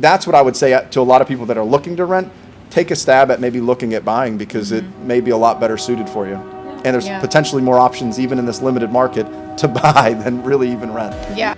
That's what I would say to a lot of people that are looking to rent. Take a stab at maybe looking at buying, because it may be a lot better suited for you. And there's potentially more options even in this limited market to buy than really even rent. Yeah.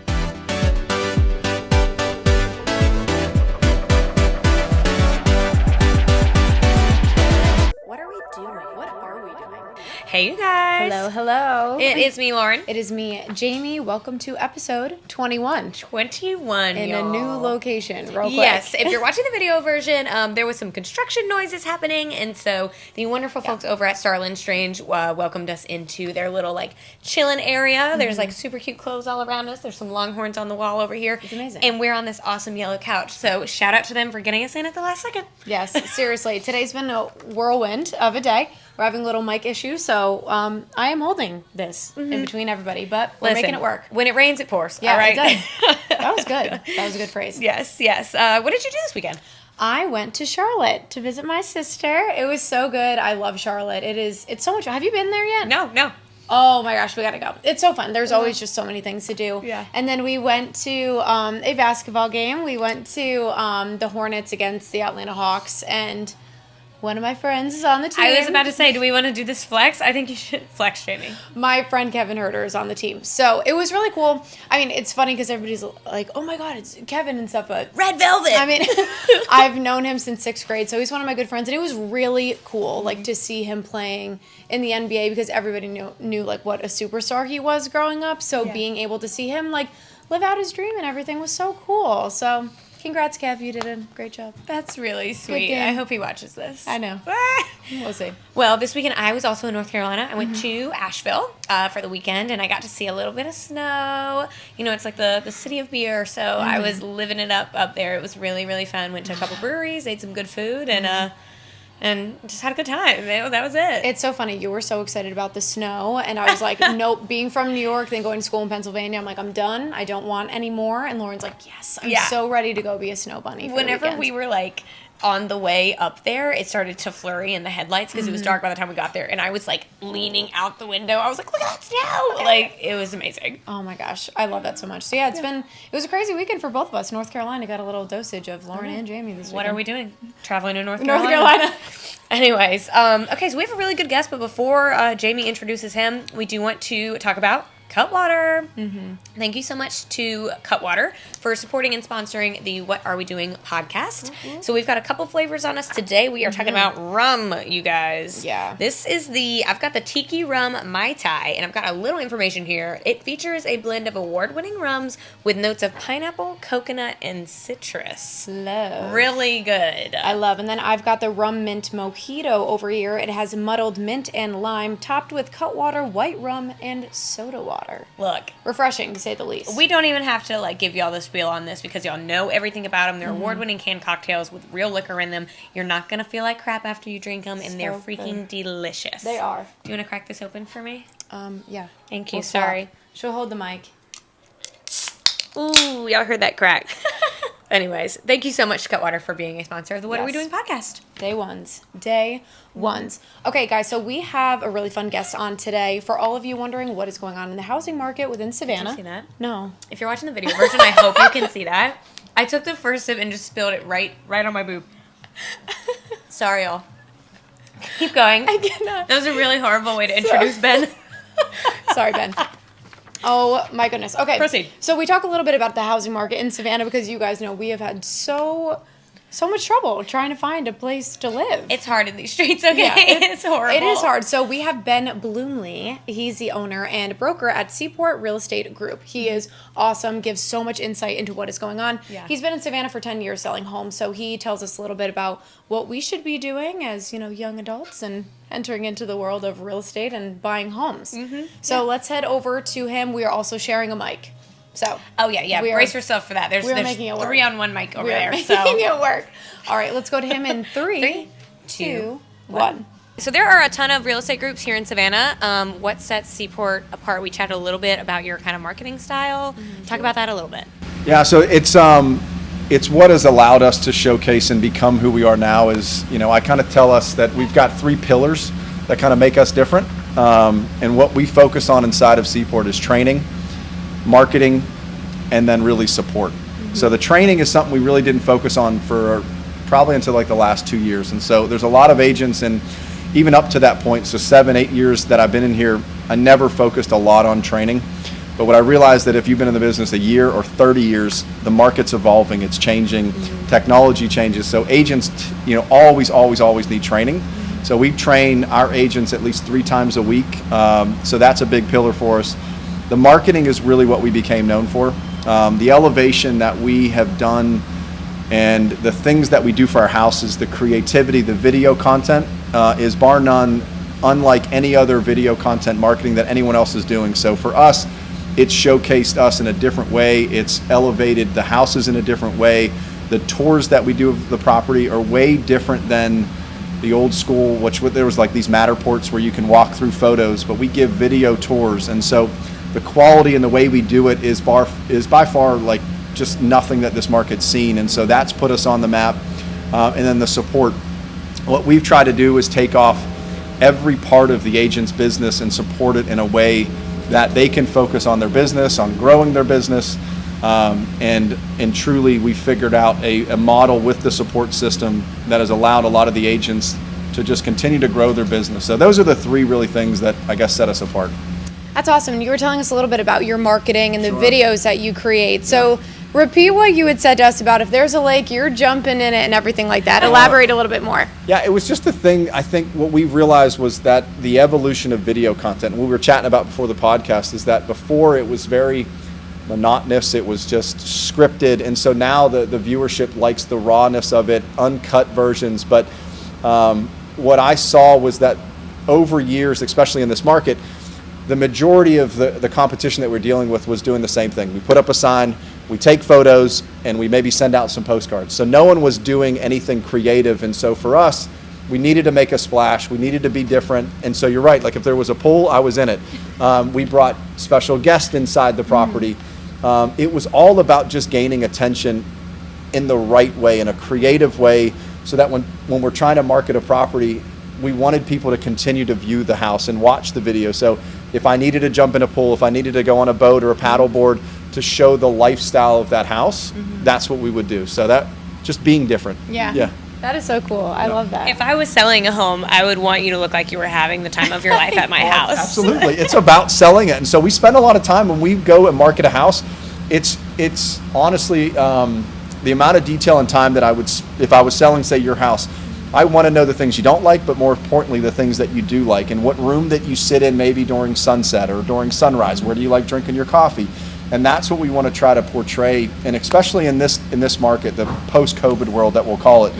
Hey, you guys. Hello, hello. It is me, Lauren. It is me, Jamie. Welcome to episode 21. 21, in y'all. a new location, real quick. Yes, if you're watching the video version, there was some construction noises happening, and so the wonderful folks over at Starland Strange welcomed us into their little, like, chillin' area. There's, like, super cute clothes all around us. There's some Longhorns on the wall over here. It's amazing. And we're on this awesome yellow couch, so shout out to them for getting us in at the last second. Yes, seriously. Today's been a whirlwind of a day. We're having a little mic issue, so I am holding this in between everybody, but we're making it work. When it rains, it pours. Yeah, all right? it does. That was good. That was a good phrase. Yes, yes. What did you do this weekend? I went to Charlotte to visit my sister. It was so good. I love Charlotte. It's so much. Have you been there yet? No. Oh my gosh, we gotta go. It's so fun. There's always just so many things to do. Yeah. And then we went to a basketball game. We went to the Hornets against the Atlanta Hawks, and one of my friends is on the team. I was about to say, do we want to do this flex? I think you should flex, Jamie. My friend Kevin Herter is on the team. So it was really cool. I mean, it's funny because everybody's like, oh my God, it's Kevin and stuff. But Red Velvet. I mean, I've known him since 6th grade. So he's one of my good friends. And it was really cool, like, to see him playing in the NBA because everybody knew like, what a superstar he was growing up. So being able to see him, like, live out his dream and everything was so cool. So congrats, Kev. You did a great job. That's really sweet. I hope he watches this. I know. We'll see. Well, this weekend I was also in North Carolina. I went to Asheville for the weekend, and I got to see a little bit of snow. You know, it's like the city of beer, so I was living it up there. It was really, really fun. Went to a couple breweries, ate some good food, and just had a good time. That was it. It's so funny. You were so excited about the snow, and I was like, nope, being from New York, then going to school in Pennsylvania, I'm like, I'm done. I don't want any more. And Lauren's like, yes, I'm so ready to go be a snow bunny for Whenever the weekend. we were, like, on the way up there, it started to flurry in the headlights because it was dark by the time we got there, and I was, like, leaning out the window. I was like, look at that snow! Like, it was amazing. Oh my gosh, I love that so much. So yeah, it was a crazy weekend for both of us. North Carolina got a little dosage of Lauren and Jamie this weekend. What are we doing? Traveling to North North Carolina? Carolina. Anyways, okay, so we have a really good guest, but before Jamie introduces him, we do want to talk about Cutwater. Thank you so much to Cutwater for supporting and sponsoring the What Are We Doing podcast. So we've got a couple flavors on us today. We are talking about rum, you guys. Yeah. This is I've got the Tiki Rum Mai Tai, and I've got a little information here. It features a blend of award-winning rums with notes of pineapple, coconut, and citrus. Love. Really good. I love. And then I've got the rum mint mojito over here. It has muddled mint and lime topped with Cutwater white rum and soda water. Look. Refreshing, to say the least. We don't even have to, like, give y'all the spiel on this because y'all know everything about them. They're award-winning canned cocktails with real liquor in them. You're not going to feel like crap after you drink them, and they're freaking delicious. They are. Do you want to crack this open for me? Yeah. Thank you. We'll swap. Sorry. She'll hold the mic. Ooh, y'all heard that crack. Anyways, thank you so much, Cutwater, for being a sponsor of the What Are We Doing podcast. Day ones. Okay, guys, so we have a really fun guest on today. For all of you wondering what is going on in the housing market within Savannah. Did you see that? No. If you're watching the video version, I hope you can see that. I took the first sip and just spilled it right on my boob. Sorry, y'all. Keep going. I cannot. That was a really horrible way to introduce Ben. Sorry, Ben. Oh, my goodness. Okay. Proceed. So we talk a little bit about the housing market in Savannah because you guys know we have had so much trouble trying to find a place to live. It's hard in these streets, okay? Yeah, it's horrible. It is hard. So we have Ben Bluemle. He's the owner and broker at Seaport Real Estate Group. He is awesome, gives so much insight into what is going on. Yeah. He's been in Savannah for 10 years selling homes, so he tells us a little bit about what we should be doing as, young adults and entering into the world of real estate and buying homes. So let's head over to him. We are also sharing a mic. So. Oh, yeah. Brace yourself for that. There's making it work. 3-on-1 mic over there. Making it work. All right, let's go to him in 3, 2, 1. So there are a ton of real estate groups here in Savannah. What sets Seaport apart? We chatted a little bit about your kind of marketing style. Talk about that a little bit. Yeah, so it's what has allowed us to showcase and become who we are now is, I kind of tell us that we've got 3 pillars that kind of make us different. And what we focus on inside of Seaport is training, marketing, and then really support. So the training is something we really didn't focus on for probably until like the last 2 years. And so there's a lot of agents, and even up to that point, so 7-8 years that I've been in here, I never focused a lot on training. But what I realized that if you've been in the business a year or 30 years, the market's evolving, it's changing, technology changes. So agents, always need training. So we train our agents at least 3 times a week. So that's a big pillar for us. The marketing is really what we became known for. The elevation that we have done and the things that we do for our houses, the creativity, the video content is bar none unlike any other video content marketing that anyone else is doing. So for us, it's showcased us in a different way. It's elevated the houses in a different way. The tours that we do of the property are way different than the old school, which there was like these Matterports where you can walk through photos, but we give video tours. And so the quality and the way we do it is by far like just nothing that this market's seen. And so that's put us on the map. And then the support. What we've tried to do is take off every part of the agent's business and support it in a way that they can focus on their business, on growing their business. And truly we figured out a model with the support system that has allowed a lot of the agents to just continue to grow their business. So those are the 3 really things that I guess set us apart. That's awesome. You were telling us a little bit about your marketing and the videos that you create. So repeat what you had said to us about if there's a lake, you're jumping in it and everything like that. Elaborate a little bit more. Yeah, it was just a thing. I think what we realized was that the evolution of video content, and we were chatting about before the podcast, is that before it was very monotonous, it was just scripted, and so now the viewership likes the rawness of it, uncut versions. But what I saw was that over years, especially in this market, the majority of the competition that we're dealing with was doing the same thing. We put up a sign, we take photos, and we maybe send out some postcards. So no one was doing anything creative. And so for us, we needed to make a splash. We needed to be different. And so you're right, like if there was a pool, I was in it. We brought special guests inside the property. It was all about just gaining attention in the right way, in a creative way, so that when we're trying to market a property, we wanted people to continue to view the house and watch the video. So if I needed to jump in a pool, if I needed to go on a boat or a paddleboard to show the lifestyle of that house, that's what we would do. So that just being different. Yeah. That is so cool. I love that. If I was selling a home, I would want you to look like you were having the time of your life at my house. Absolutely. It's about selling it. And so we spend a lot of time when we go and market a house. It's honestly the amount of detail and time that if I was selling, say, your house, I want to know the things you don't like, but more importantly, the things that you do like, and what room that you sit in maybe during sunset or during sunrise. Where do you like drinking your coffee? And that's what we want to try to portray. And especially in this market, the post-COVID world that we'll call it,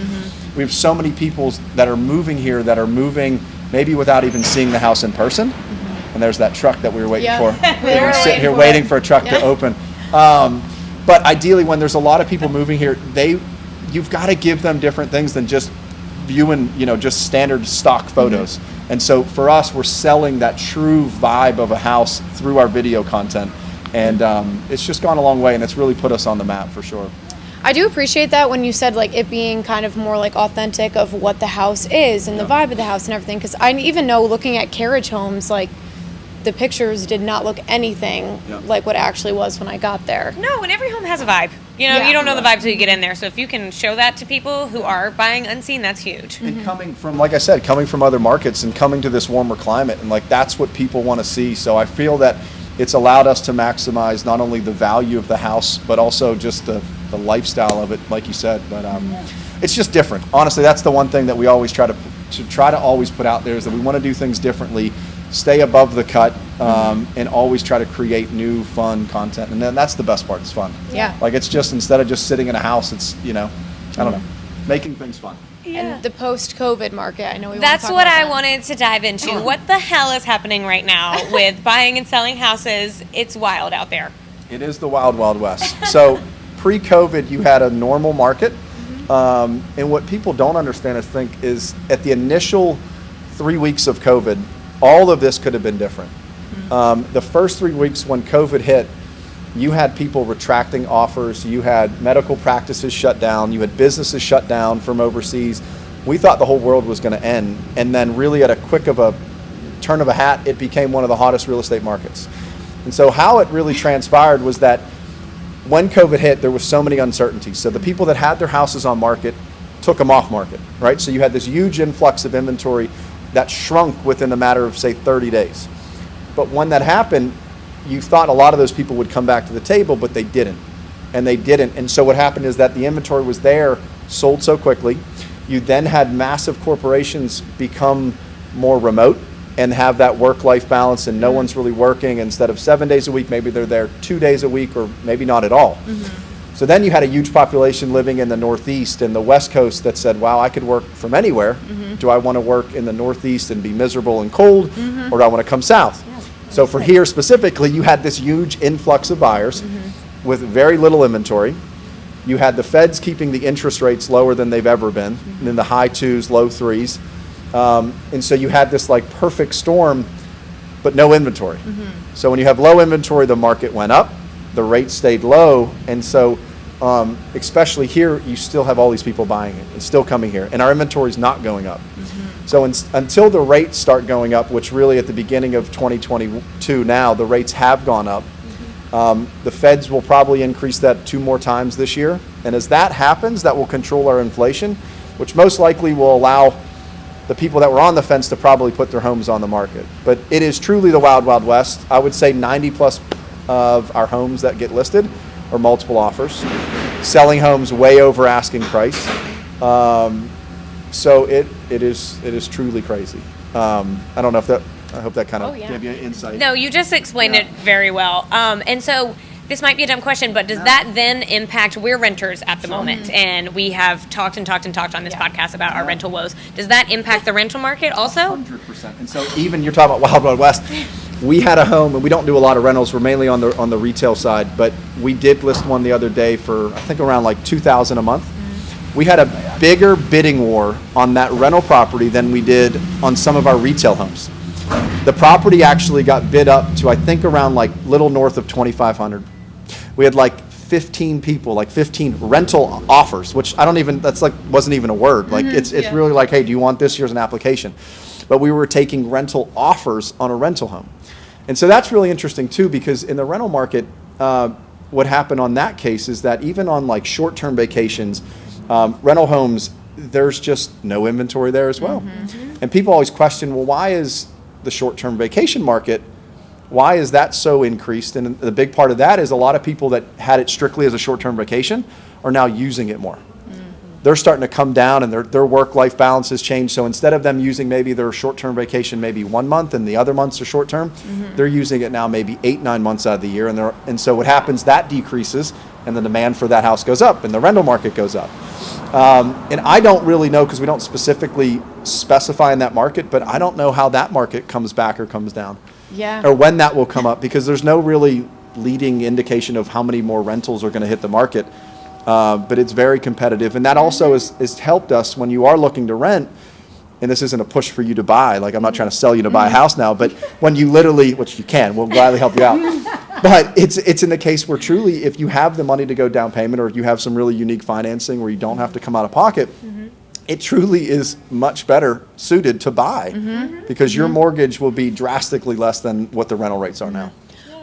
we have so many people that are moving here that are moving maybe without even seeing the house in person. And there's that truck that we were waiting for. We were sitting here waiting for a truck to open. But ideally, when there's a lot of people moving here, you've got to give them different things than just viewing, just standard stock photos. And so for us, we're selling that true vibe of a house through our video content. And it's just gone a long way, and it's really put us on the map for sure. I do appreciate that when you said like it being kind of more like authentic of what the house is and the vibe of the house and everything. Because I even know looking at carriage homes, like the pictures did not look anything like what it actually was when I got there. No, and every home has a vibe. You don't know the vibe till you get in there. So if you can show that to people who are buying unseen, that's huge. And coming from, like I said, coming from other markets and coming to this warmer climate, and like that's what people want to see. So I feel that it's allowed us to maximize not only the value of the house, but also just the lifestyle of it, like you said. But it's just different. Honestly, that's the one thing that we always try to always put out there, is that we want to do things differently, stay above the cut, and always try to create new, fun content. And then that's the best part. It's fun. Yeah. Like it's just, instead of just sitting in a house, it's, I don't know, making things fun. And the post-COVID market, I know That's what I wanted to dive into. What the hell is happening right now with buying and selling houses? It's wild out there. It is the wild, wild west. So pre-COVID, you had a normal market. And what people don't understand, I think, is at the initial 3 weeks of COVID, all of this could have been different. The first 3 weeks when COVID hit, you had people retracting offers, you had medical practices shut down, you had businesses shut down from overseas. We thought the whole world was going to end. And then really at a quick of a turn of a hat, it became one of the hottest real estate markets. And so how it really transpired was that when COVID hit, there was so many uncertainties. So the people that had their houses on market took them off market, right? So you had this huge influx of inventory that shrunk within a matter of, say, 30 days. But when that happened, you thought a lot of those people would come back to the table, but they didn't. And they didn't. And so what happened is that the inventory was there, sold so quickly. You then had massive corporations become more remote and have that work-life balance, and no one's really working. Instead of 7 days a week, maybe they're there 2 days a week, or maybe not at all. So then you had a huge population living in the Northeast and the West Coast that said, wow, I could work from anywhere. Do I want to work in the Northeast and be miserable and cold, or do I want to come south? So for here specifically, you had this huge influx of buyers with very little inventory. You had the feds keeping the interest rates lower than they've ever been, in the high 2s, low 3s. And so you had this like perfect storm, but no inventory. So when you have low inventory, the market went up, the rate stayed low. And so especially here, you still have all these people buying it and still coming here, and our inventory is not going up. So until the rates start going up, which really at the beginning of 2022 now, the rates have gone up. The feds will probably increase that 2 more times this year. And as that happens, that will control our inflation, which most likely will allow the people that were on the fence to probably put their homes on the market. But it is truly the wild, wild west. I would say 90+ of our homes that get listed are multiple offers, selling homes way over asking price. So it is truly crazy. I don't know if that, I hope that kind of gave you an insight. No, you just explained it very well. And so this might be a dumb question, but does that then impact, we're renters at the moment, and we have talked on this podcast about our rental woes. Does that impact the rental market also? 100%. And so even you're talking about Wild Wild West, we had a home, and we don't do a lot of rentals. We're mainly on the retail side, but we did list one the other day for, I think, around like $2,000 a month. We had a bigger bidding war on that rental property than we did on some of our retail homes. The property actually got bid up to, I think, around like little north of $2,500. We had like 15 people, like 15 rental offers, which I don't even, that's like, wasn't even a word. Like it's really like, hey, do you want this? Here's an application. But we were taking rental offers on a rental home. And so that's really interesting too, because in the rental market, what happened on that case is that even on like short-term vacations, rental homes, there's just no inventory there as well. And people always question, well, why is the short-term vacation market, why is that so increased? And the big part of that is a lot of people that had it strictly as a short-term vacation are now using it more. They're starting to come down, and their work-life balance has changed. So instead of them using maybe their short-term vacation maybe 1 month and the other months are short-term, they're using it now maybe 8-9 months out of the year. And so what happens, that decreases, and the demand for that house goes up, and the rental market goes up. And I don't really know, because we don't specifically specify in that market, but I don't know how that market comes back or comes down. Or when that will come up, because there's no really leading indication of how many more rentals are going to hit the market. But it's very competitive. And that also has helped us when you are looking to rent. And this isn't a push for you to buy. Like, I'm not trying to sell you to buy a house now, but when you literally, which you can, we'll gladly help you out. But it's in the case where truly, if you have the money to go down payment, or if you have some really unique financing where you don't have to come out of pocket, it truly is much better suited to buy, because your mortgage will be drastically less than what the rental rates are now.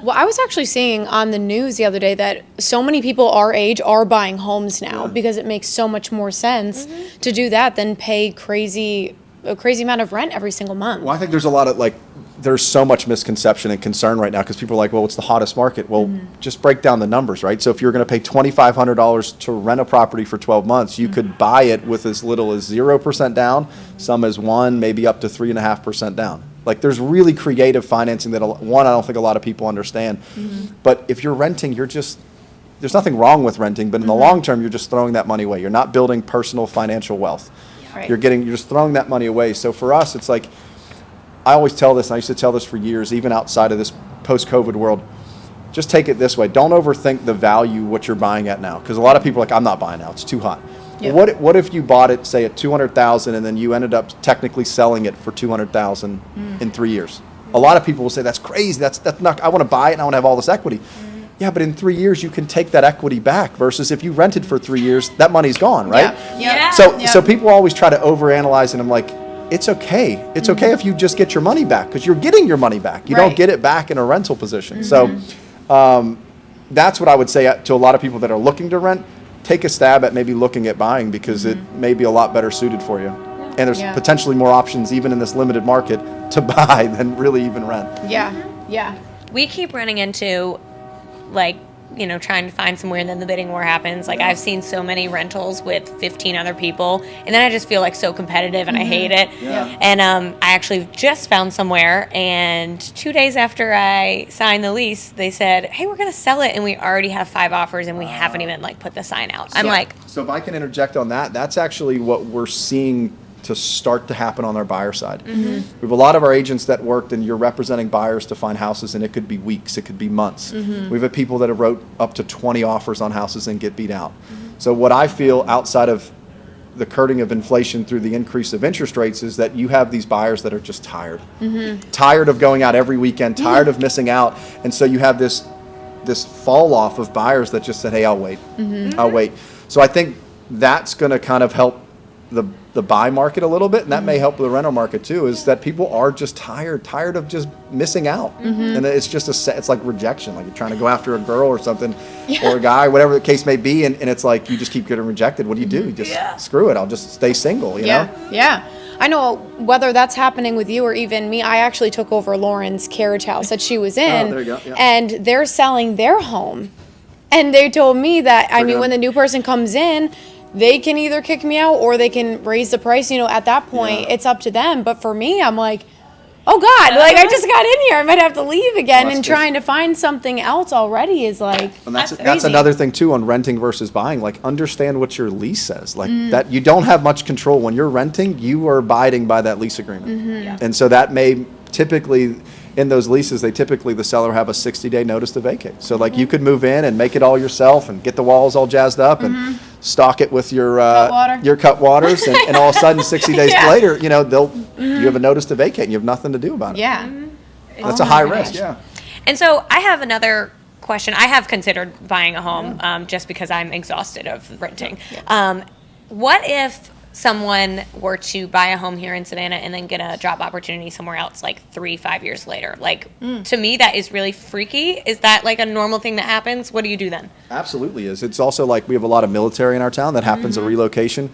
Well, I was actually seeing on the news the other day that so many people our age are buying homes now because it makes so much more sense to do that than pay a crazy amount of rent every single month. Well, I think there's a lot of there's so much misconception and concern right now, because people are like, well, it's the hottest market. Well, just break down the numbers, right? So if you're going to pay $2,500 to rent a property for 12 months, you could buy it with as little as 0% down, some as 1, maybe up to 3.5% down. Like, there's really creative financing that, one, I don't think a lot of people understand. But if you're renting, there's nothing wrong with renting, but in the long term, you're just throwing that money away. You're not building personal financial wealth. Right. You're just throwing that money away. So for us, it's like, I always tell this, and I used to tell this for years, even outside of this post-COVID world, just take it this way. Don't overthink the value what you're buying at now. Because a lot of people are like, I'm not buying now, it's too hot. Yep. What if you bought it, say, at $200,000, and then you ended up technically selling it for $200,000 in 3 years? A lot of people will say, that's crazy. That's not. I want to buy it and I want to have all this equity. Yeah, but in 3 years you can take that equity back. Versus if you rented for 3 years, that money's gone, right? Yeah. So people always try to overanalyze, and I'm like, it's okay. It's okay if you just get your money back, because you're getting your money back. You don't get it back in a rental position. So that's what I would say to a lot of people that are looking to rent. Take a stab at maybe looking at buying because it may be a lot better suited for you. And there's potentially more options even in this limited market to buy than really even rent. Yeah. We keep running into, like, trying to find somewhere and then the bidding war happens. Like, I've seen so many rentals with 15 other people, and then I just feel like so competitive and I hate it. And I actually just found somewhere, and 2 days after I signed the lease, they said, hey, we're going to sell it, and we already have 5 offers and we haven't even put the sign out. I'm like, so if I can interject on that, that's actually what we're seeing to start to happen on our buyer side. We have a lot of our agents that worked, and you're representing buyers to find houses, and it could be weeks, it could be months. We've had people that have wrote up to 20 offers on houses and get beat out. So what I feel outside of the curbing of inflation through the increase of interest rates is that you have these buyers that are just tired. Tired of going out every weekend, tired of missing out. And so you have this fall off of buyers that just said, hey, I'll wait. I'll wait. So I think that's going to kind of help the buy market a little bit, and that may help the rental market too, is that people are just tired of just missing out. And it's just it's like rejection, like you're trying to go after a girl or something, or a guy, whatever the case may be, and it's like you just keep getting rejected. What do? You just screw it, I'll just stay single, you know? I know whether that's happening with you or even me. I actually took over Lauren's carriage house that she was in, there you go. And they're selling their home, and they told me that when the new person comes in, they can either kick me out or they can raise the price. At that point, it's up to them. But for me, I'm like, oh God, like I just got in here. I might have to leave again. And trying to find something else already is like, and that's another thing too on renting versus buying. Like, understand what your lease says. Like that you don't have much control. When you're renting, you are abiding by that lease agreement. And so that may typically, in those leases, the seller have a 60-day notice to vacate. So like you could move in and make it all yourself and get the walls all jazzed up and stock it with your Cutwaters, and all of a sudden 60 days later, you have a notice to vacate and you have nothing to do about it. That's a high risk. And so I have another question. I have considered buying a home just because I'm exhausted of renting. What if someone were to buy a home here in Savannah and then get a job opportunity somewhere else like 3-5 years later? Like, to me, that is really freaky. Is that like a normal thing that happens? What do you do then? Absolutely is. It's also like we have a lot of military in our town that happens a relocation.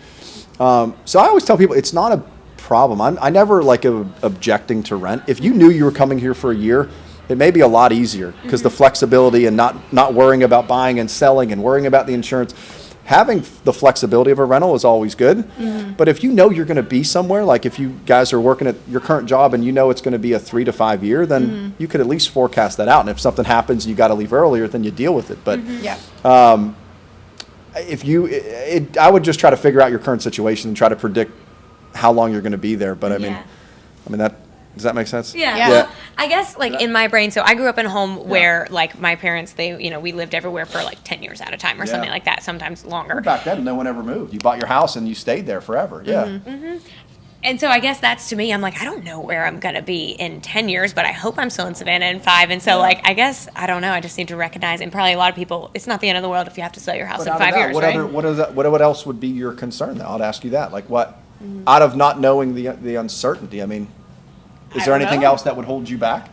So I always tell people it's not a problem. I never objecting to rent. If you knew you were coming here for a year, it may be a lot easier because the flexibility and not worrying about buying and selling and worrying about the insurance. Having the flexibility of a rental is always good, but if you know you're going to be somewhere, like if you guys are working at your current job and you know it's going to be a 3 to 5 year, then you could at least forecast that out. And if something happens, you got to leave earlier, then you deal with it. But I would just try to figure out your current situation and try to predict how long you're going to be there. But I mean that. Does that make sense? Yeah. Well, I guess in my brain, so I grew up in a home where my parents, we lived everywhere for 10 years at a time or something like that, sometimes longer. Well, back then, no one ever moved. You bought your house and you stayed there forever. And so I guess that's, to me, I'm like, I don't know where I'm going to be in 10 years, but I hope I'm still in Savannah in 5. And so I guess, I don't know, I just need to recognize, and probably a lot of people, it's not the end of the world if you have to sell your house in 5 years, right? What else would be your concern though? I'd ask you that. Like what, out of not knowing the uncertainty, I mean, is there anything else that would hold you back?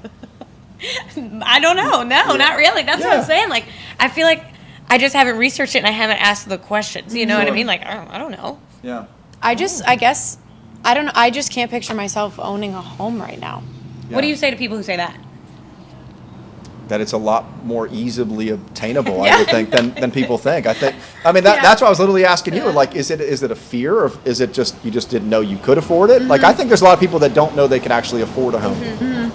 I don't know. No, not really. That's what I'm saying. Like, I feel like I just haven't researched it and I haven't asked the questions. You know what I mean? Like, I don't know. Yeah. I guess, I don't know. I just can't picture myself owning a home right now. Yeah. What do you say to people who say that? That it's a lot more easily obtainable, I would think, than people think. That's why I was literally asking you, like, is it a fear, or is it just you just didn't know you could afford it? Like, I think there's a lot of people that don't know they can actually afford a home.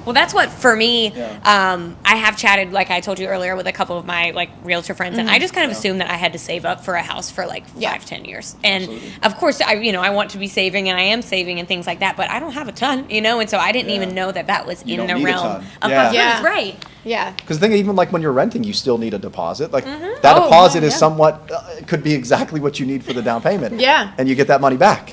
Well, that's what, for me, I have chatted, like I told you earlier, with a couple of my, realtor friends, and I just kind of assumed that I had to save up for a house for, 5-10 years. And, of course, I want to be saving, and I am saving and things like that, but I don't have a ton, and so I didn't even know that was in the realm of possibilities. Right. Yeah. Because the thing, even when you're renting, you still need a deposit. Like, that deposit is somewhat, could be exactly what you need for the down payment. Yeah. And you get that money back.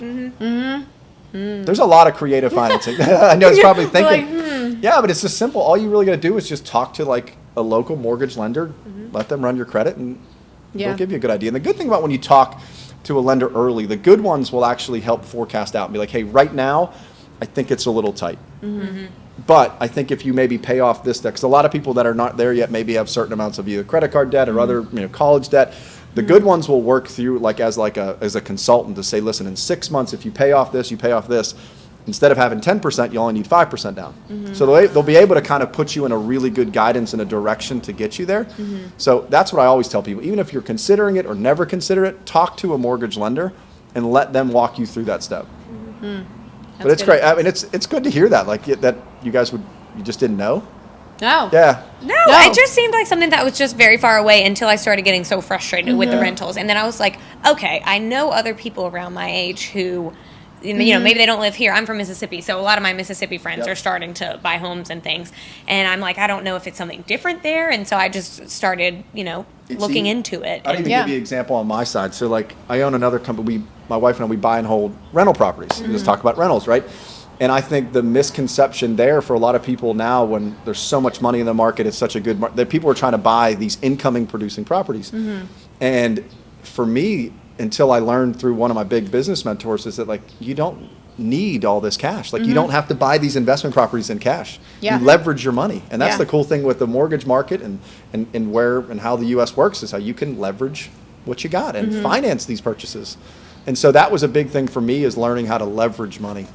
There's a lot of creative financing. I know it's probably thinking, yeah, but it's just simple. All you really got to do is just talk to a local mortgage lender, let them run your credit, and they'll give you a good idea. And the good thing about when you talk to a lender early, the good ones will actually help forecast out and be like, hey, right now, I think it's a little tight. But I think if you maybe pay off this debt, because a lot of people that are not there yet maybe have certain amounts of either credit card debt or other college debt. The good ones will work through as a consultant to say, listen, in 6 months, if you pay off this, you pay off this. Instead of having 10%, you only need 5% down. So they'll be able to kind of put you in a really good guidance and a direction to get you there. So that's what I always tell people. Even if you're considering it or never consider it, talk to a mortgage lender and let them walk you through that step. But it's great. I mean, it's good to hear that, that you guys you just didn't know. No. Yeah. No, it just seemed like something that was just very far away until I started getting so frustrated with the rentals. And then I was like, okay, I know other people around my age who, maybe they don't live here. I'm from Mississippi, so a lot of my Mississippi friends are starting to buy homes and things. And I'm like, I don't know if it's something different there. And so I just started, looking into it. I'll even give you an example on my side. So, I own another company. My wife and I, we buy and hold rental properties. We just talk about rentals, right? And I think the misconception there for a lot of people now, when there's so much money in the market, it's such a good market, that people are trying to buy these incoming producing properties. And for me, until I learned through one of my big business mentors, is that you don't need all this cash. You don't have to buy these investment properties in cash. You leverage your money. And that's the cool thing with the mortgage market and where and how the US works, is how you can leverage what you got and finance these purchases. And so that was a big thing for me, is learning how to leverage money.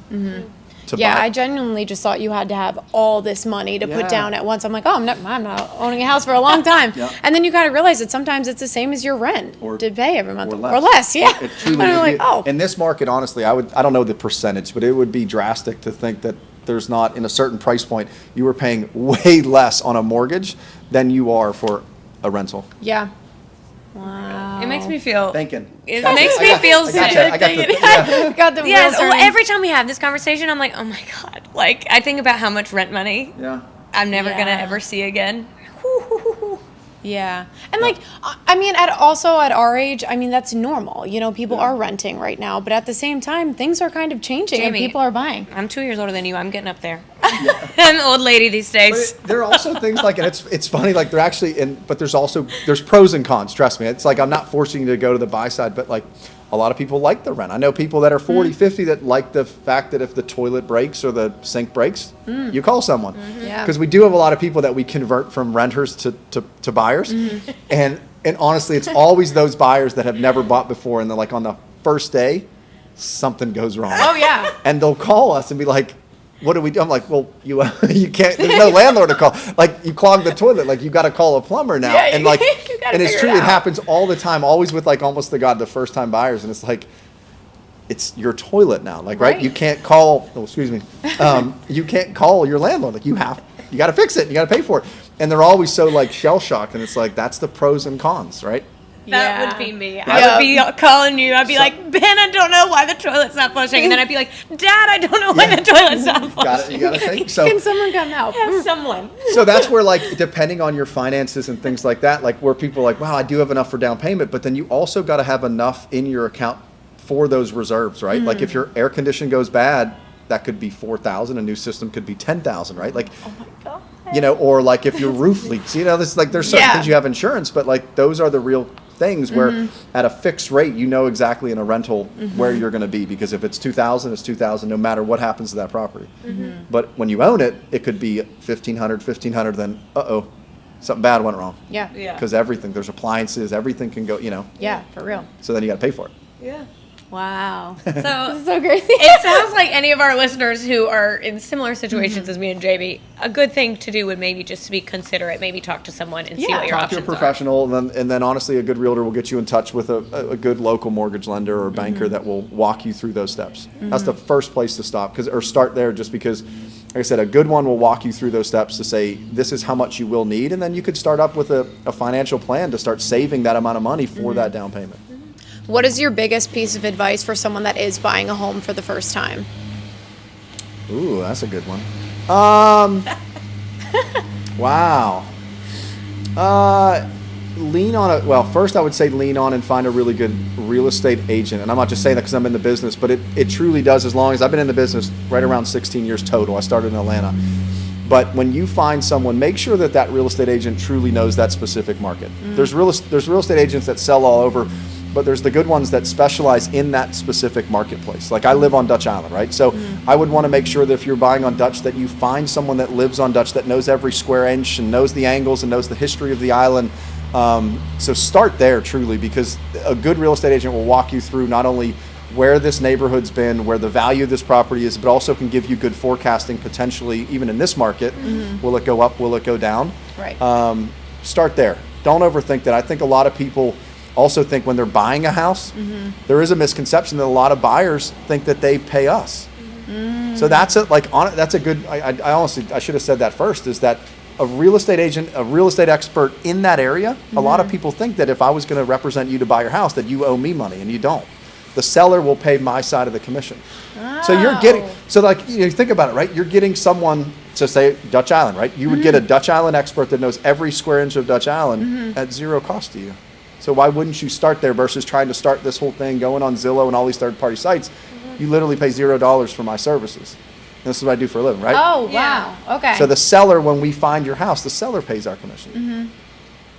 Yeah, I genuinely just thought you had to have all this money to put down at once. I'm like, I'm not owning a house for a long time. And then you got to realize that sometimes it's the same as your rent to pay every month. Or less, yeah. It truly and I'm like, in this market, honestly, I don't know the percentage, but it would be drastic to think that there's not, in a certain price point, you were paying way less on a mortgage than you are for a rental. Yeah. Wow. It makes me feel. Thinking. It makes me feel sick. Got the Yes. wheels Well, turning. every time we have this conversation, I'm like, oh my God. I think about how much rent money I'm never gonna ever see again. Yeah. And I mean, at our age, I mean, that's normal. People are renting right now, but at the same time, things are kind of changing and people are buying. I'm 2 years older than you. I'm getting up there. I'm an old lady these days. But there are also things and it's funny, they're actually, but there's pros and cons, trust me. It's I'm not forcing you to go to the buy side, but a lot of people like the rent. I know people that are 40, 50 that like the fact that if the toilet breaks or the sink breaks, you call someone. Because we do have a lot of people that we convert from renters to buyers. And honestly, it's always those buyers that have never bought before, and they're on the first day, something goes wrong. Oh, yeah. And they'll call us and be like, what do we do? I'm like, well, you can't, there's no landlord to call. You clogged the toilet, you got to call a plumber now. Yeah, and and it's true, it happens all the time, always with almost the first time buyers. And it's it's your toilet now, right? You can't call, you can't call your landlord. You got to fix it. You got to pay for it. And they're always so shell shocked. And it's that's the pros and cons, right? That would be me. I would be calling you. I'd be like, Ben, I don't know why the toilet's not flushing. And then I'd be like, Dad, I don't know why the toilet's not flushing. You got to think. So, can someone come help? Have someone. So that's where depending on your finances and things like that, where people are wow, I do have enough for down payment, but then you also got to have enough in your account for those reserves, right? If your air condition goes bad, that could be $4,000. A new system could be $10,000, right? Oh my God. Or if your roof leaks, this there's certain things you have insurance, but those are the real things where at a fixed rate, exactly in a rental where you're going to be, because if it's $2,000, it's $2,000 no matter what happens to that property. But when you own it, it could be $1,500, then something bad went wrong. Yeah. Because there's appliances, everything can go, Yeah, for real. So then you got to pay for it. Yeah. Wow. So This is so crazy. it sounds like any of our listeners who are in similar situations as me and Jamie, a good thing to do would maybe just be considerate, maybe talk to someone and see what your Talk to options a professional, and then honestly, a good realtor will get you in touch with a good local mortgage lender or banker that will walk you through those steps. That's the first place to start there, just because, like I said, a good one will walk you through those steps to say, this is how much you will need, and then you could start up with a financial plan to start saving that amount of money for that down payment. What is your biggest piece of advice for someone that is buying a home for the first time? Ooh, that's a good one. Wow. Lean on it. Well, first I would say lean on and find a really good real estate agent. And I'm not just saying that because I'm in the business, but it truly does, as long as I've been in the business right around 16 years total. I started in Atlanta. But when you find someone, make sure that real estate agent truly knows that specific market. There's real estate agents that sell all over. but there's the good ones that specialize in that specific marketplace. Like I live on Dutch Island, right? So I would want to make sure that if you're buying on Dutch, that you find someone that lives on Dutch that knows every square inch and knows the angles and knows the history of the island. So start there truly, because a good real estate agent will walk you through not only where this neighborhood's been, where the value of this property is, but also can give you good forecasting potentially even in this market. Will it go up? Will it go down? Right. Start there. Don't overthink that. I think a lot of people also think when they're buying a house, there is a misconception that a lot of buyers think that they pay us. So that's that's a good, I honestly, I should have said that first, is that a real estate agent, a real estate expert in that area, a lot of people think that if I was going to represent you to buy your house, that you owe me money, and you don't. The seller will pay my side of the commission. So you're getting, so like, you think about it, right? You're getting someone to say Dutch Island, right? You would get a Dutch Island expert that knows every square inch of Dutch Island at zero cost to you. So why wouldn't you start there versus trying to start this whole thing going on Zillow and all these third-party sites? You literally pay $0 for my services. And this is what I do for a living, right? Oh, wow. Okay. So the seller, when we find your house, the seller pays our commission.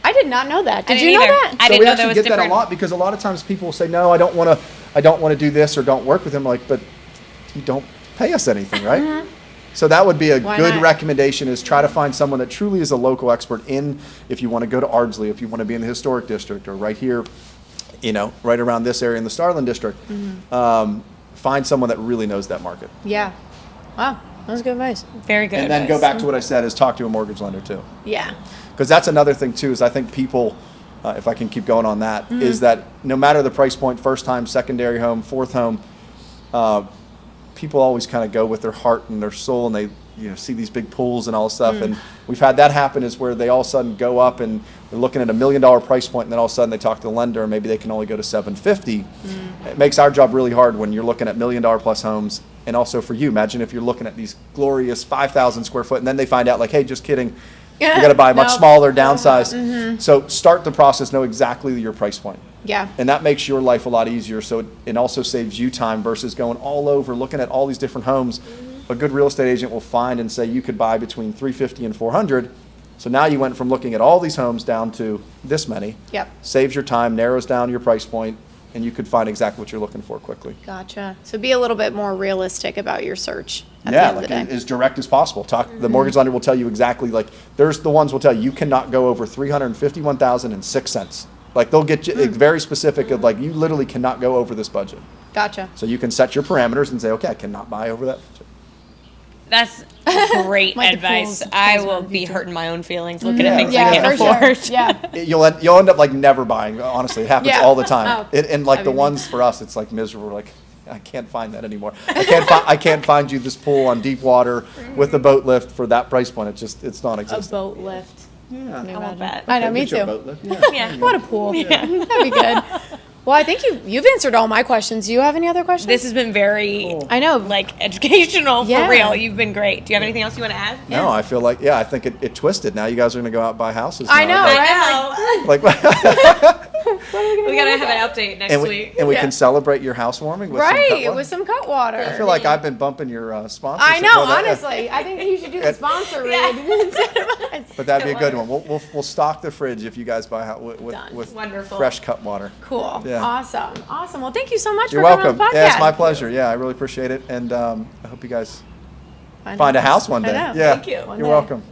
I did not know that. Did didn't you know either. that? I So didn't we know actually that was get different. that a lot, because a lot of times people will say, no, I don't want to do this or don't work with him. Like, but you don't pay us anything, right? So that would be a Why good not? recommendation, is try to find someone that truly is a local expert in, if you want to go to Ardsley, if you want to be in the historic district, or right here, right around this area in the Starland district. Find someone that really knows that market. Yeah. Wow. That was good advice. Very good. And then go advice. back to what I said, is talk to a mortgage lender too. Yeah. Because that's another thing too, is I think people, if I can keep going on that, is that no matter the price point, first time, secondary home, fourth home, people always kind of go with their heart and their soul, and they see these big pools and all this stuff. And we've had that happen, is where they all of a sudden go up and they're looking at $1 million price point, and then all of a sudden they talk to the lender and maybe they can only go to 750. It makes our job really hard when you're looking at $1 million plus homes. And also for you, imagine if you're looking at these glorious 5,000 square foot, and then they find out like, hey, just kidding, you got to buy a much Nope. smaller, downsized. So start the process, know exactly your price point. Yeah. And that makes your life a lot easier. So it also saves you time versus going all over, looking at all these different homes. A good real estate agent will find and say you could buy between 350 and 400. So now you went from looking at all these homes down to this many. Yep. Saves your time, narrows down your price point, and you could find exactly what you're looking for quickly. Gotcha. So be a little bit more realistic about your search at the Yeah, end of like the day. as direct as possible. The mortgage lender will tell you exactly, like there's the ones will tell you cannot go over 351,006 cents. Like they'll get you very specific of like, you literally cannot go over this budget. Gotcha. So you can set your parameters and say, okay, I cannot buy over that budget. That's great Like the advice. pools- I pools will around be future. hurting my own feelings looking at things I Yeah, can't for afford. sure. Yeah. You'll end up like never buying. Honestly, it happens Yeah. all the time. Oh, And like I the mean- ones for us, it's like miserable. We're like, I can't find that anymore. I can't find you this pool on deep water with a boat lift for that price point. It's A non-existent. boat lift. Yeah. I want that. I know, me Get you a too. boat lift. Yeah. Yeah. What a pool. That'd be good. Well, I think you've answered all my questions. Do you have any other questions? This has been very, I know. like, educational Yeah. for real. You've been great. Do you have anything else you want to add? No, I feel like, I think it twisted. Now you guys are going to go out and buy houses. I now. know, I know. Like, We got to have an update next and week. we can celebrate your housewarming with some Right, Cutwater. with some Cutwater. I feel like I've been bumping your sponsors. I know, honestly. I think you should do the sponsor read instead of us. But that'd be a good one. We'll stock the fridge if you guys buy with Done. Wonderful. fresh Cutwater. Cool. Yeah. Awesome. Well, thank you so much You're for coming welcome. on the podcast. Yeah, it's my pleasure. Yeah, I really appreciate it, and I hope you guys find a house one day. I know. Yeah, Thank you. One You're day. welcome.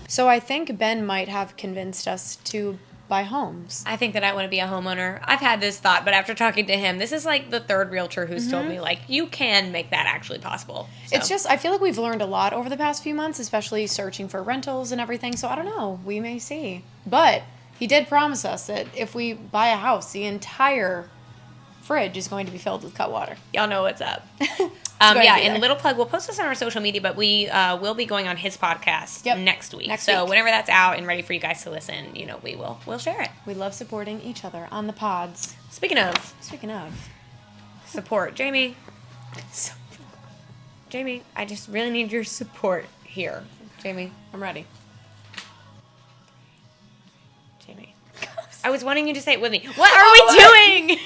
So I think Ben might have convinced us to buy homes. I think that I want to be a homeowner. I've had this thought, but after talking to him, this is like the third realtor who's told me, like, you can make that actually possible. So. It's just, I feel like we've learned a lot over the past few months, especially searching for rentals and everything. So I don't know. We may see. But he did promise us that if we buy a house, the entire fridge is going to be filled with Cutwater. Y'all know what's up. going Yeah, to be and there. little plug, we'll post this on our social media, but we will be going on his podcast Yep. next week. Next so week. whenever that's out and ready for you guys to listen, we'll share it. We love supporting each other on the pods. Speaking of Speaking of. support, Jamie, I just really need your support here. Jamie. I'm ready. Jamie. I was wanting you to say it with me. What are we doing?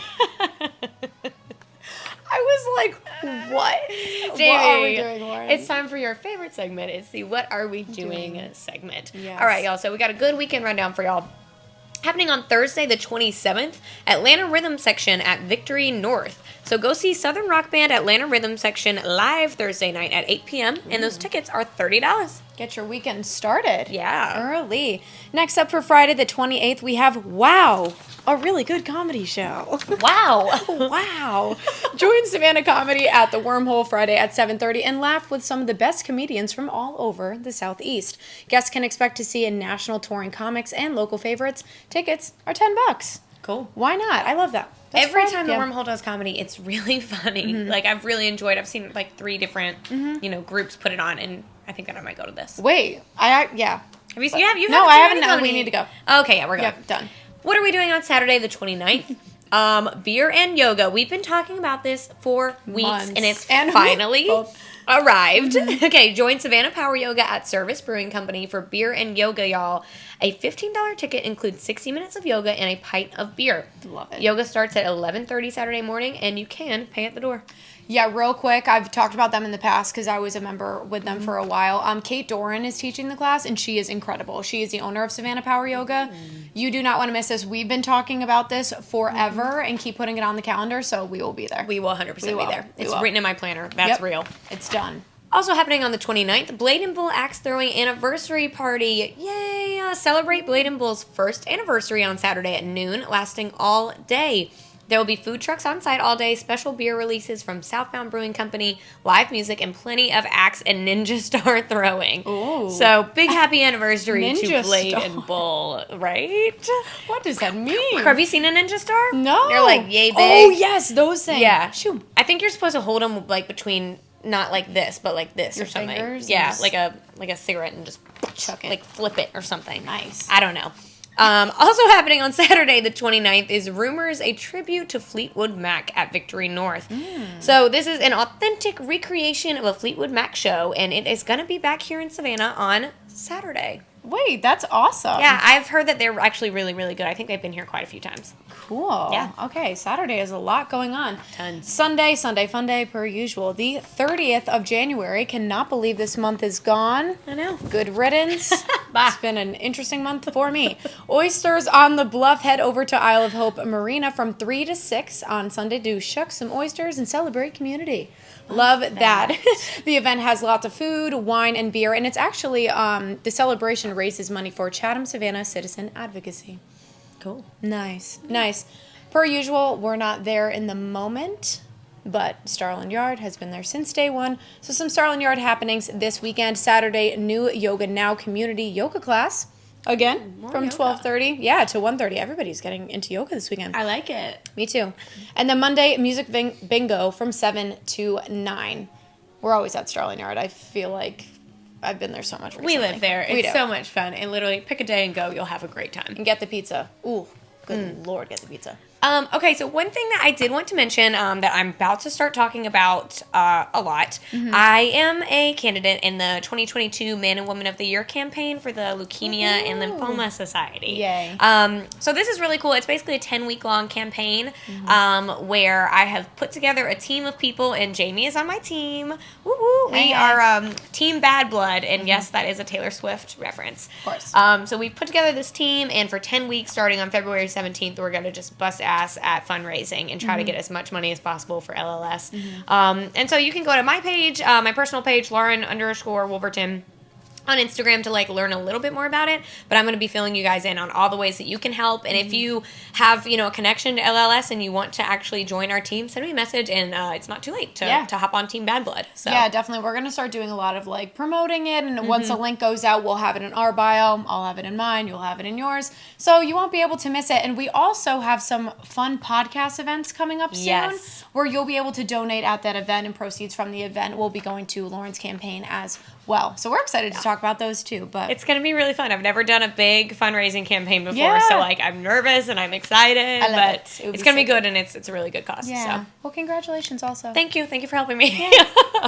I was like, what? Jamie, What are we doing, Lauren? it's time for your favorite segment. It's the What Are We Doing segment. Yes. All right, y'all. So we got a good weekend rundown for y'all. happening on Thursday the 27th, Atlanta Rhythm Section at Victory North. So go see Southern Rock Band Atlanta Rhythm Section live Thursday night at 8 p.m. And those tickets are $30. Get your weekend started. Yeah. Early. Next up for Friday the 28th, we have Wow, a really good comedy show. Wow. Wow. Join Savannah Comedy at the Wormhole Friday at 7:30 and laugh with some of the best comedians from all over the Southeast. Guests can expect to see a national touring comics and local favorites. Tickets are $10. Cool. Why not? I love that. That's Every fun. time the Yeah. Wormhole does comedy, it's really funny. Like, I've really enjoyed. I've seen like 3 different, groups put it on, and I think that I might go to this. Wait, yeah. Have you seen? You No, I seen haven't. any No, comedy? we need to go. Okay, yeah, we're going. Yep, done. What are we doing on Saturday the 29th? Beer and yoga. We've been talking about this for weeks, Months. and it's And finally both. arrived. Okay, join Savannah Power Yoga at Service Brewing Company for beer and yoga, y'all. A $15 ticket includes 60 minutes of yoga and a pint of beer. Love it. Yoga starts at 11:30 Saturday morning, and you can pay at the door. Yeah, real quick, I've talked about them in the past because I was a member with them for a while. Kate Doran is teaching the class, and she is incredible. She is the owner of Savannah Power Yoga. You do not want to miss this. We've been talking about this forever and keep putting it on the calendar, so we will be there. We will 100% We will. be there. We It's will. written in my planner. That's Yep. real. It's done. Also happening on the 29th, Blade and Bull Axe Throwing Anniversary Party. Yay! Celebrate Blade and Bull's first anniversary on Saturday at noon, lasting all day. There will be food trucks on site all day, special beer releases from Southbound Brewing Company, live music, and plenty of axe and ninja star throwing. Ooh. So, big happy anniversary to Ninja Blade star. and Bull, right? What does that mean? Have you seen a ninja star? No. They're like yay big. Oh, yes, those things. Yeah. Shoot. I think you're supposed to hold them like between, not like this, but like this Your or something. fingers and Yeah, just like a cigarette and just chuck it. like flip it or something. Nice. I don't know. Also happening on Saturday the 29th is Rumors, a tribute to Fleetwood Mac at Victory North. So this is an authentic recreation of a Fleetwood Mac show, and it is going to be back here in Savannah on Saturday. Wait, that's awesome. Yeah, I've heard that they're actually really, really good. I think they've been here quite a few times. Cool. Yeah. Okay, Saturday has a lot going on. Tons. Sunday fun day per usual. The 30th of January. Cannot believe this month is gone. I know. Good riddance. Bye. It's been an interesting month for me. Oysters on the Bluff. Head over to Isle of Hope Marina from 3 to 6 on Sunday to shuck some oysters and celebrate community. Love that. The event has lots of food, wine, and beer, and it's actually the celebration raises money for Chatham Savannah Citizen Advocacy. Cool. Nice. Per usual, we're not there in the moment, but Starland Yard has been there since day one. So some Starland Yard happenings this weekend. Saturday, new Yoga Now community yoga class. Again, from yoga. 12:30, yeah, to 1:30. Everybody's getting into yoga this weekend. I like it. Me too. And then Monday, music bingo from 7 to 9. We're always at Starland Yard. I feel like I've been there so much recently. We live there. We It's do. so much fun. And literally, pick a day and go. You'll have a great time. And get the pizza. Ooh, good Lord, get the pizza. Okay, so one thing that I did want to mention that I'm about to start talking about a lot, I am a candidate in the 2022 Man and Woman of the Year campaign for the Leukemia and Lymphoma Society. Yay. So this is really cool. It's basically a 10-week-long campaign where I have put together a team of people, and Jamie is on my team. Woo-woo. We Hey. are Team Bad Blood, and yes, that is a Taylor Swift reference. Of course. So we've put together this team, and for 10 weeks, starting on February 17th, we're going to just bust ass at fundraising and try to get as much money as possible for LLS. And so you can go to my page, my personal page, Lauren_Wolverton, on Instagram to learn a little bit more about it, but I'm going to be filling you guys in on all the ways that you can help. And if you have a connection to LLS and you want to actually join our team, send me a message, and it's not too late to hop on Team Bad Blood. So Yeah, definitely. We're going to start doing a lot of promoting it, and once the link goes out, we'll have it in our bio. I'll have it in mine. You'll have it in yours. So you won't be able to miss it. And we also have some fun podcast events coming up soon where you'll be able to donate at that event, and proceeds from the event will be going to Lauren's campaign as well. So we're excited to talk about those too. But it's going to be really fun. I've never done a big fundraising campaign before, Yeah. so I'm nervous and I'm excited, I love but it. It would it's be going to be so good, and it's a really good cause. yeah. So Well, congratulations also. thank you for helping me.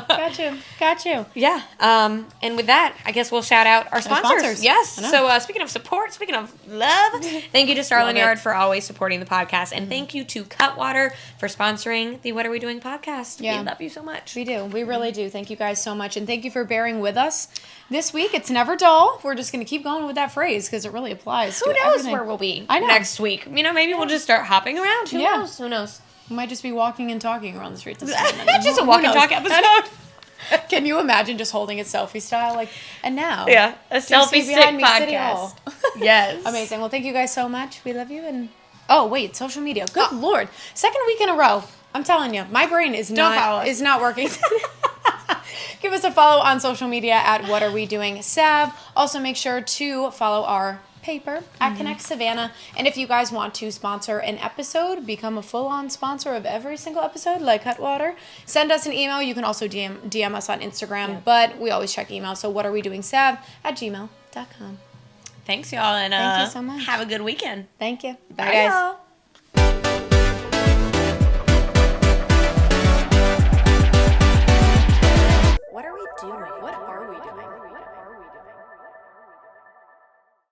Got you. Yeah. And with that, I guess we'll shout out our sponsors. Yes. I know. So speaking of support, speaking of love, thank you to Starland Love it. Yard for always supporting the podcast. And thank you to Cutwater for sponsoring the What Are We Doing podcast. Yeah. We love you so much. We do. We really do. Thank you guys so much. And thank you for bearing with us this week. It's never dull. We're just going to keep going with that phrase because it really applies Who to knows everything. where we'll be I know. next week? Maybe we'll just start hopping around. Who Yeah. knows? Who knows? We might just be walking and talking around the streets. This Just a walk and talk episode. Can you imagine just holding it selfie style? And now. Yeah, a selfie stick behind me, City podcast. Hall. Yes. Amazing. Well, thank you guys so much. We love you. And oh, wait, social media. Good Lord. Second week in a row. I'm telling you, my brain is follow us. not working. Give us a follow on social media at What Are We Doing Sav. Also, make sure to follow our paper at Connect Savannah. And if you guys want to sponsor an episode, become a full-on sponsor of every single episode, like Cutwater, send us an email. You can also DM us on Instagram, but we always check email. So whatarewedoingsav@gmail.com. Thanks, y'all, and Thank you so much. have a good weekend. Thank you. Bye, guys.